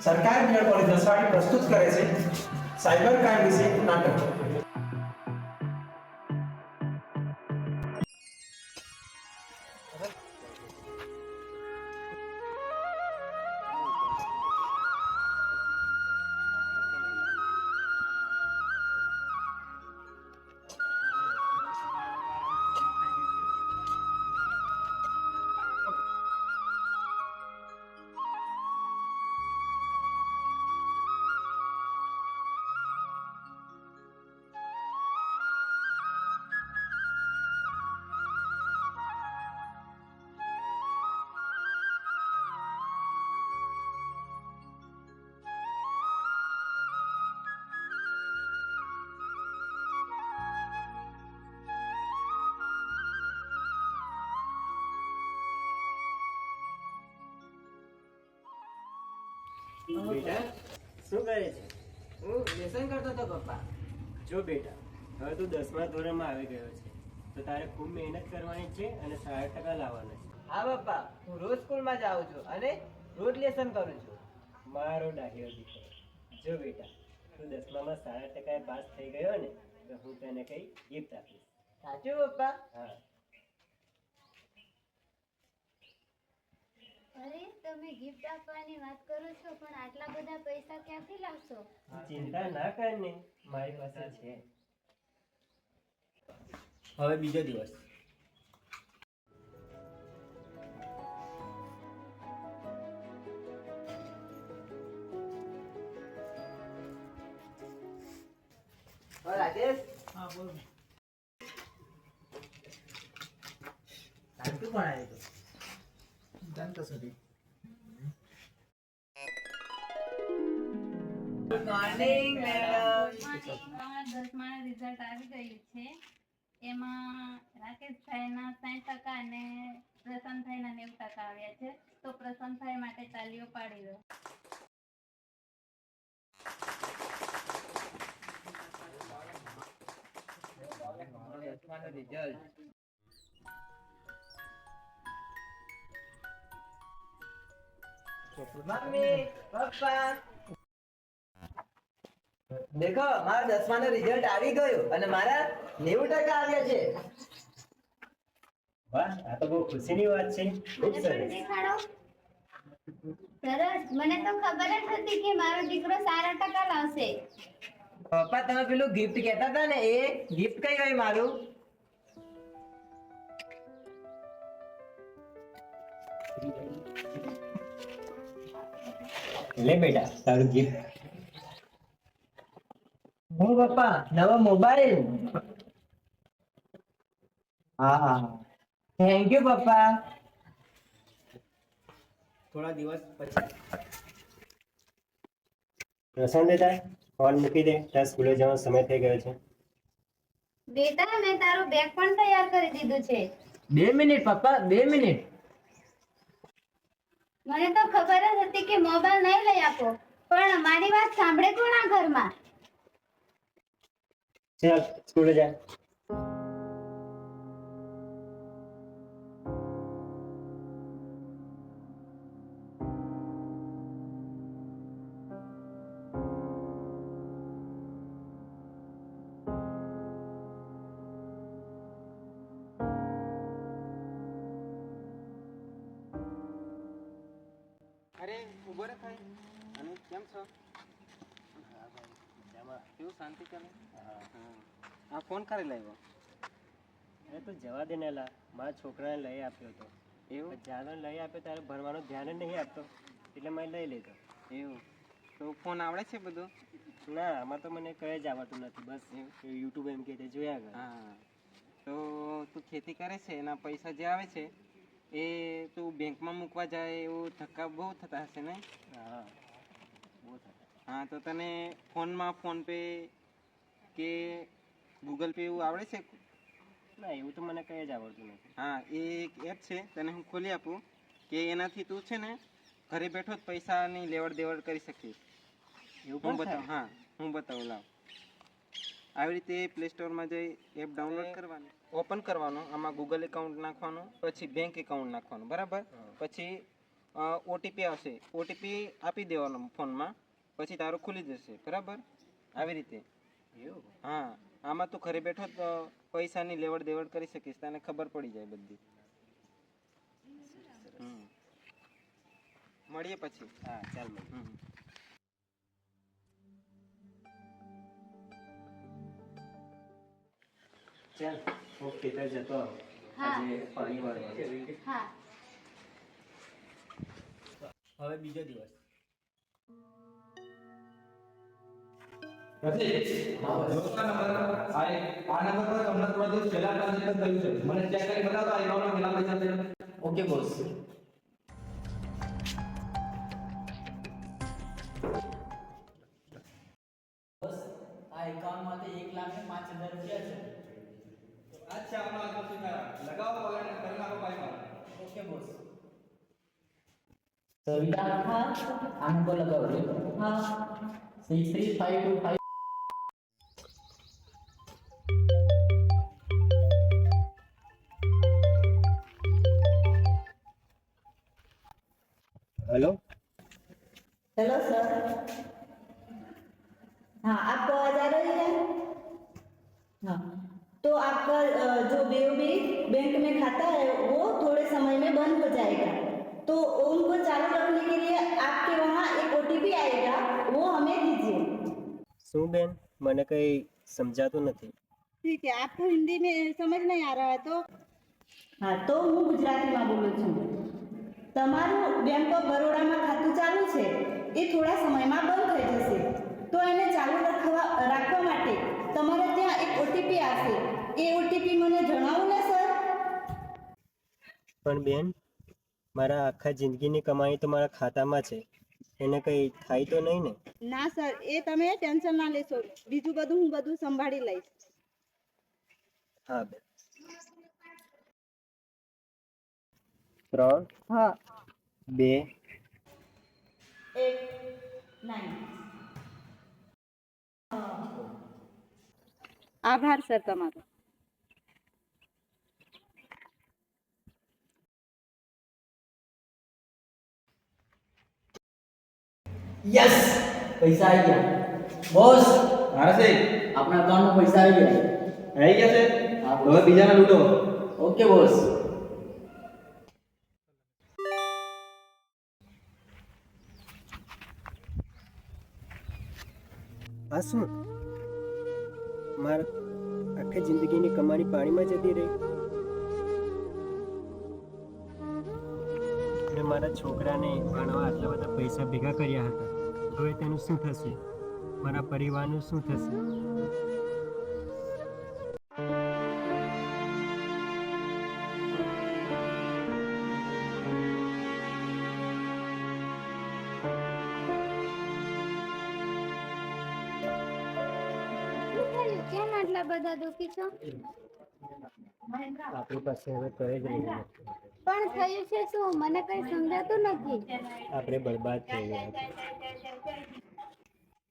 સરકારી B Ed college Naswadi પ્રસ્તુત કરે છે સાયબર ક્રાઇમ વિશે નાટક. બેટા શું કરે છે? હું લેસન કરતો હતો પપ્પા. જો બેટા, હવે તું 10મા ધોરણમાં આવી ગયો છે તો તારે ખૂબ મહેનત કરવાની છે અને 60% લાવવાના છે. હા પપ્પા, હું રોજ સ્કૂલમાં જાઉં છું અને રોજ લેસન કરું છું. મારો ડાહ્યો દીકરો. જો બેટા, તું 10મામાં 60% પાસ થઈ ગયો ને તો હું તને કઈ ગિફ્ટ આપીશ. સાચું પપ્પા? હા. અરે તમે ગિફ્ટ આપવાની વાત કરો છો પણ આટલા બધા પૈસા ક્યાંથી લાવશો? ચિંતા ના કર ને, મારી પાસે છે. હવે બીજો દિવસ. રાજેશ, હા બોલ. સાચું પણ આવ્યું હતું. જાણતો સુધી ગુડ મોર્નિંગ મેડમ. તમારા 10માનું રિઝલ્ટ આવી ગયું છે. એમાં રાકેશભાઈના 60% અને પ્રશાંતભાઈના 90% આવ્યા છે. તો પ્રશાંતભાઈ માટે તાલીઓ પાડી દો. મમ્મી, પપ્પા, દેખો મારા 10માનું રિઝલ્ટ આવી ગયું અને મારા 90% આવ્યા છે. વાહ, આ તો બહુ ખુશીની વાત છે. ખૂબ મને પણ સરસ. દેખાડો. સરસ, મને તો ખબર જ હતી કે મારો દીકરો સારા ટકા લાવશે. પપ્પા, તમે પેલું ગિફ્ટ કહેતા હતા ને, એ ગિફ્ટ કઈ ગયું મારું? લે બેટા, તારું ગિફ્ટ. હું પપ્પા, નવો મોબાઈલ. હા, થેન્ક યુ પપ્પા. થોડા દિવસ પછી. પ્રશાંત બેટા, ફોન મૂકી દે, તારે સ્કૂલે જવાનો સમય થઈ ગયો છે. બેટા મેં તારું બેગ પણ તૈયાર કરી દીધું છે. 2 મિનિટ પપ્પા, 2 મિનિટ. મને તો ખબર જ હતી કે મોબાઈલ નહીં લઈ આપો પણ મારી વાત સાંભળે કોણ આ ઘરમાં? ચાલ સ્કૂલે જા. અરે ઉભો રે ભાઈ. અને કેમ છો? કેવું શાંતિ ચાલે? આ ફોન કરે લાવ્યો? અરે તો જવા દે ને લા, મારા છોકરાને લઈ આપ્યો હતો. એવું? જ્યારે લઈ આપ્યો ત્યારે ભણવાનું ધ્યાન જ નહીં આપતો એટલે મેં લઈ લીધો. એવું તો ફોન આવડે છે બધું? ના, આમાં તો મને કંઈ જ આવડતું નથી. બસ યુટ્યુબ એમ કે તે જોયા કર. હા, તો તું ખેતી કરે છે, એના પૈસા જે આવે છે એ તું બેંકમાં મૂકવા જાય એવું ધક્કા બહુ થતા હશે ને? હા, બહુ થતા. હા, તો તને ફોનમાં ફોનપે કે ગૂગલ પે એવું આવડે છે? ના, એવું તો મને કંઈ જ આવડતું નથી. હા, એ એક એપ છે, તને હું ખોલી આપું કે એનાથી તું છે ને ઘરે બેઠો જ પૈસાની લેવડ દેવડ કરી શકીશ. એવું હું પણ થાય? બતાવું. હા, હું બતાવું, લાવ. આવી રીતે પ્લે સ્ટોરમાં જઈ એપ ડાઉનલોડ કરવાની, ઓપન કરવાનું, આમાં ગૂગલ એકાઉન્ટ નાખવાનું, પછી બેંક એકાઉન્ટ નાખવાનું, બરાબર? પછી ઓટીપી આવશે, ઓટીપી આપી દેવાનો ફોનમાં, પછી તારું ખુલી જશે. બરાબર? આવી રીતે. એવું? હા, આમાં તું ઘરે બેઠો જ પૈસાની લેવડ દેવડ કરી શકીશ, તને ખબર પડી જાય બધી. મળીએ પછી. હા ચાલ મળી. ચાલ હું ખેતર જતો આવું. હા. આજે પાણી વાળવાનું. હા. હવે બીજો દિવસ. Okay boss. આ એકાઉન્ટમાંથી 1,05,000 રૂપિયા છે. Okay boss. સવિતા, આ નંબર લગાવજો. 63525. Hello hello sir. हाँ, आपको आवाज आ रही है? हाँ, तो आपका जो बीओबी बैंक में खाता है वो थोड़े समय में बंद हो जाएगा, तो उनको चालू रखने के लिए आपके वहाँ एक ओटीपी आएगा, वो हमें दीजिए। શું બેન મને કંઈ સમજાતું નથી. ठीक है, आपको हिंदी में समझ नहीं आ रहा है तो हाँ, तो હું ગુજરાતીમાં બોલું છું. તમારું બેંક ઓફ બરોડામાં ખાતું ચાલુ છે એ થોડા સમયમાં બંધ થઈ જશે, તો એને ચાલુ રાખવા માટે તમારે ત્યાં એક ઓટીપી આવશે. એ ઓટીપી મને જણાવો ને સર. પણ બેન મારા આખા જિંદગીની કમાણી તો મારા ખાતામાં છે, એને કંઈ થાય તો નહીં ને? ના સર, એ તમે ટેન્શન ના લેશો, બીજું બધું હું બધું સંભાળી લઈશ. હા બેન. 3 હા. 2 8 9. આભાર સર તમારો. યસ, પૈસા આવી ગયા. બોસ, મારે છે આપણા અકાઉન્ટમાં પૈસા આવી ગયા. આવી ગયા છે. હા, હવે બીજાના લૂંટો. Okay boss. આ શું? મારા આખી જિંદગીની કમાણી પાણીમાં જતી રહી. મેં મારા છોકરાને ભણવા આટલા બધા પૈસા ભેગા કર્યા હતા, હવે તેનું શું થશે? મારા પરિવારનું શું થશે? શું થયું? કેમ આટલા બધા દુઃખી છો? આપણી પાસે હવે કંઈ જ રહ્યું નથી. પણ થયું છે શું? મને કઈ સમજાતું નથી. આપણે બરબાદ થઈ ગયા.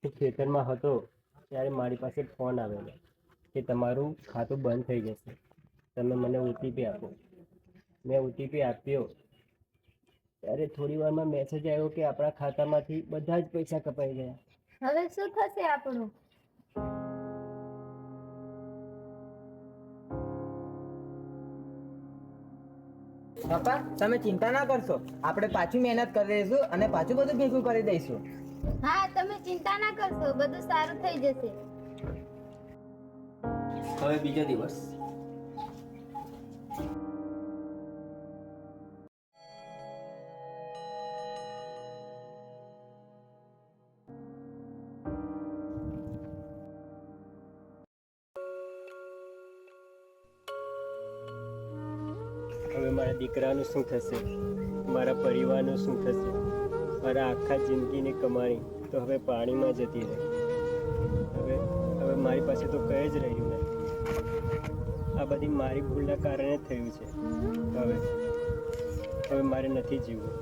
હું ખેતરમાં હતો ત્યારે મારી પાસે ફોન આવેલો કે તમારું ખાતું બંધ થઈ જશે, તમે મને ઓટીપી આપો. મેં ઓટીપી આપ્યો ત્યારે થોડી વારમાં મેસેજ આવ્યો કે આપણા ખાતામાંથી બધા જ પૈસા કપાઈ ગયા. હવે શું થશે આપણું? પપ્પા, તમે ચિંતા ના કરશો, આપણે પાછી મહેનત કરી દઈશું અને પાછું બધું ભેગું કરી દઈશું. હા, તમે ચિંતા ના કરશો, બધું સારું થઈ જશે. હવે બીજો દિવસ. હવે મારા દીકરાનું શું થશે? મારા પરિવારનું શું થશે? મારા આખા જિંદગીની કમાણી તો હવે પાણીમાં જતી રહી. હવે મારી પાસે તો કંઈ જ રહ્યું નથી. આ બધી મારી ભૂલના કારણે થયું છે. હવે મારે નથી જીવવું.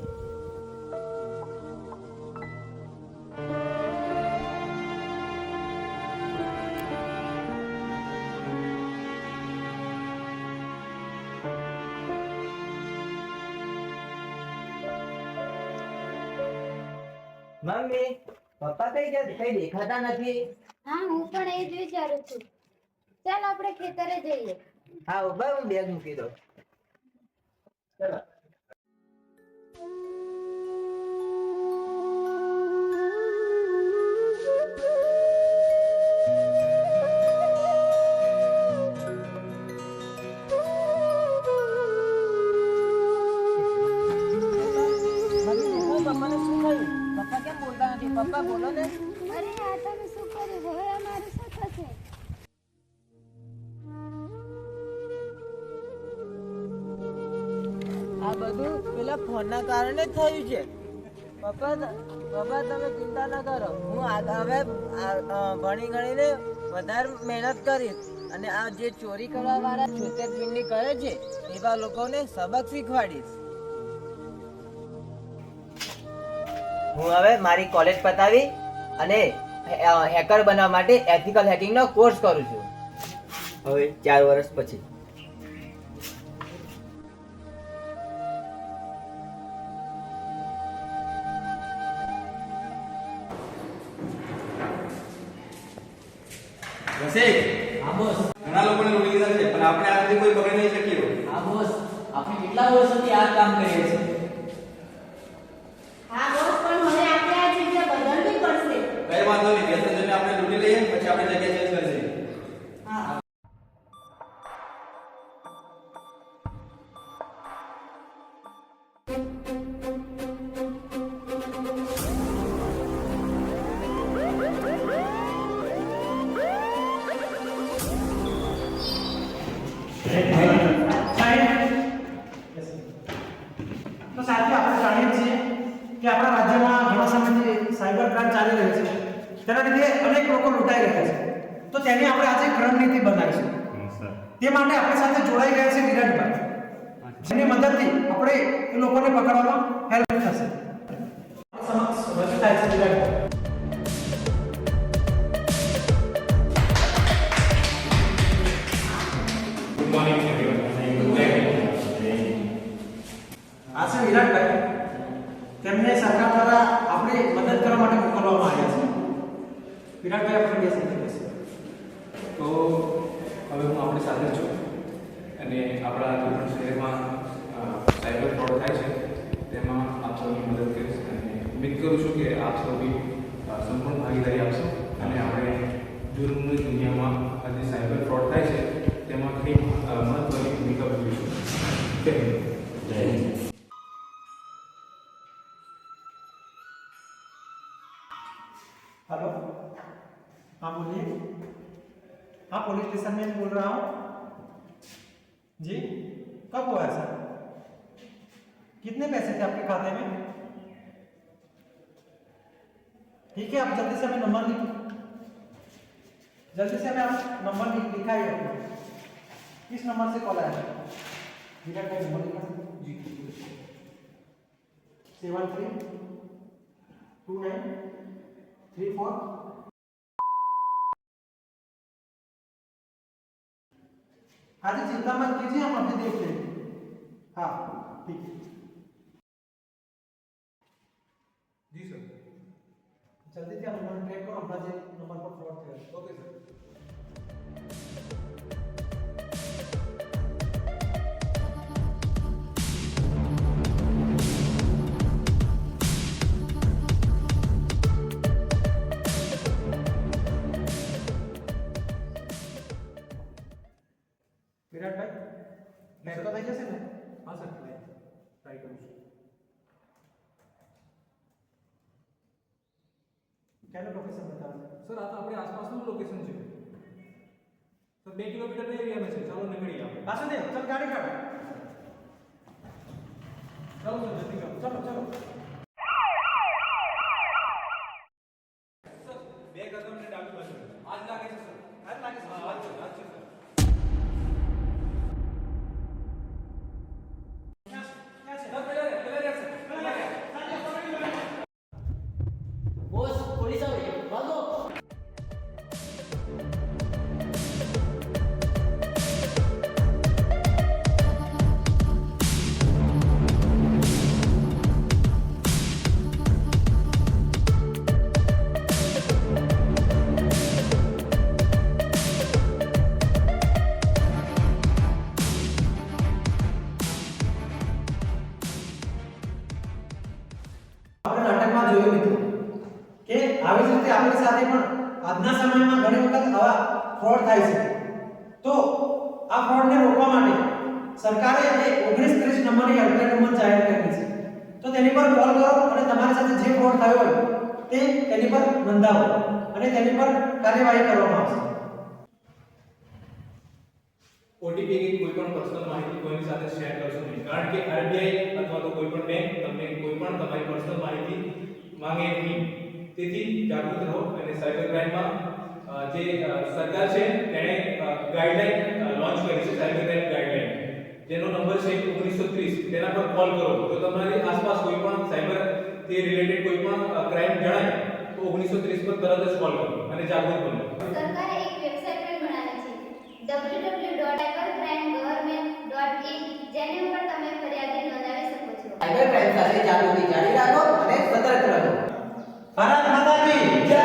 મમ્મી પપ્પા કઈ ગયા કઈ દેખાતા નથી. હા હું પણ એ જ વિચારું છું. ચાલ આપણે ખેતરે જઈએ. હા ઉભા હું બેગ મૂકી દઉં. ચલો પપ્પાને શું થયું? પપ્પા કેમ બોલતા નથી? પપ્પા બોલો ને. અરે આ તમે શું કર્યું? હવે અમારું શું થશે? આ બધું પેલા ફોનના કારણે જ થયું છે. પપ્પા તમે ચિંતા ના કરો. હું હવે ભણી ગણીને વધારે મહેનત કરીશ અને આ જે ચોરી કરવા વાળા છેતરપિંડી કરે છે એવા લોકોને સબક શીખવાડીશ. હું હવે મારી કોલેજ પતાવી અને હેકર બનવા માટે એથિકલ હેકિંગનો કોર્સ કરું છું. હવે 4 વર્ષ પછી. રસિક, હા બોસ. ઘણા લોકોને લૂંટી લીધા છે, પણ આપણે આજ સુધી કોઈ પકડી નહીં શક્યો. હા બોસ, આપણે કેટલા વર્ષોથી આ કામ કરીએ છીએ. હા બોસ, પણ હવે આપણે આ જગ્યા બદલવી પડશે. કઈ વાંધો નહીં, બે ત્રણ જણને આપણે લૂંટી લઈએ, પછી આપણે જગ્યા ચેન્જ કરી દઈએ. હા. તો સાથે આપણે જાણીએ છીએ કે આપણા રાજ્યમાં ઘણા સમયથી સાયબર ક્રાઇમ ચાલી રહ્યો છે. તેના લીધે અનેક લોકો લૂંટાઈ રહ્યા છે. તો તેની આપણે આજે ક્રમ નીતિ બનાવીશું. તે માટે આપણી સાથે જોડાઈ ગયા છે વિરાટભાઈ, જેની મદદથી આપણે એ લોકોને પકડવામાં હેલ્પ થશે. સમક્ષ રજૂ થાય છે વિરાટભાઈ. આ છે વિરાટભાઈ. તેમને સરકાર દ્વારા આપણે મદદ કરવા માટે મોકલવામાં આવ્યા છે. વિરાટભાઈ આપણે બે સાથે બેસે. તો હવે હું આપણી સાથે છું અને આપણા જે પણ શહેરમાં સાયબર ફ્રોડ થાય છે તેમાં આપ સૌની મદદ કરીશ અને ઉમ્મીદ કરું છું કે આપ સૌ બી સંપૂર્ણ ભાગીદારી આપશો અને આપણે જુર્મની દુનિયામાં આ જે સાયબર ફ્રોડ થાય છે તેમાં કંઈક મહત્વની ભૂમિકા ભજવીશું. જય હિન્દ. જય હિન્દ. हेलो, हाँ बोलिए. हाँ पुलिस स्टेशन में बोल रहा हूँ जी. कब हुआ है सर? कितने पैसे थे आपके खाते में? ठीक है, आप जल्दी से हमें नंबर जल्दी से हमें आप नंबर लिखाइए. किस नंबर से कॉल आया? विराट भाई नंबर लिखा जी. 732934. हाँ जी, चिंता मत कीजिए, हम अभी देखते हैं. हाँ ठीक है जी सर. जल्दी से नंबर ट्रैक करो. हमारा जे नंबर पर फ्रॉड थे. Okay sir. વિરાટભાઈ ટ્રેક તો થઈ જશે ને? હા સર, ટ્રાય કરું છું. ક્યાંનું લોકેશન બતાવો? સર આ તો આપણે આસપાસનું લોકેશન છે સર. 2 કિલોમીટરના એરિયામાં છે. ચાલો નીકળીએ આપણે. વાસુદેવ ચલ ગાડી કાઢ. ચાલો સર, જલ્દી કરો. ચલો ચલો. સર 2 કદમ ને ડાબી બાજુ. આજ લાગે છે સર. આજ લાગે છે. હા, આજ છે સર. બોસ, પોલીસ આવે. ભાગો. આજના સમયમાં ઘણી વખત આવા ફ્રોડ થાય છે. તો આ ફ્રોડને રોકવા માટે સરકારે એ 1930 નંબરની હેલ્પલાઇન નંબર જાહેર કરી છે. તો તેની પર કોલ કરો અને તમારી સાથે જે ફ્રોડ થયો હોય તે તેની પર નોંધાવો અને તેની પર કાર્યવાહી કરવામાં આવશે. ઓટીપી કે કોઈ પણ પર્સનલ માહિતી કોઈની સાથે શેર કરશો નહીં, કારણ કે આરબીઆઈ અથવા તો કોઈ પણ બેંક તમને કોઈ પણ તમારી પર્સનલ માહિતી માંગે નહીં. તેથી જાગૃત રહો અને સાયબર ક્રાઇમમાં જે સરકાર છે તેણે ગાઈડલાઈન લોન્ચ કરી છે, સાયબર ક્રાઇમ ગાઈડલાઈન, જેનો નંબર છે 1930. તેના પર કોલ કરો. જો તમારી આસપાસ કોઈ પણ સાયબર થી રિલેટેડ કોઈ પણ ક્રાઇમ જણાય તો 1930 પર તરત જ કોલ કરો અને જાગૃત બનો. સરકારે એક વેબસાઇટ પણ બનાવી છે www.cybercrime.government.in જેની ઉપર તમે ફરિયાદ નોંધાવી શકો છો. સાયબર ક્રાઇમ સાથે જાગૃતિ જાળવી રાખો અને સતર્ક રહો. ભારત માતા કી જય.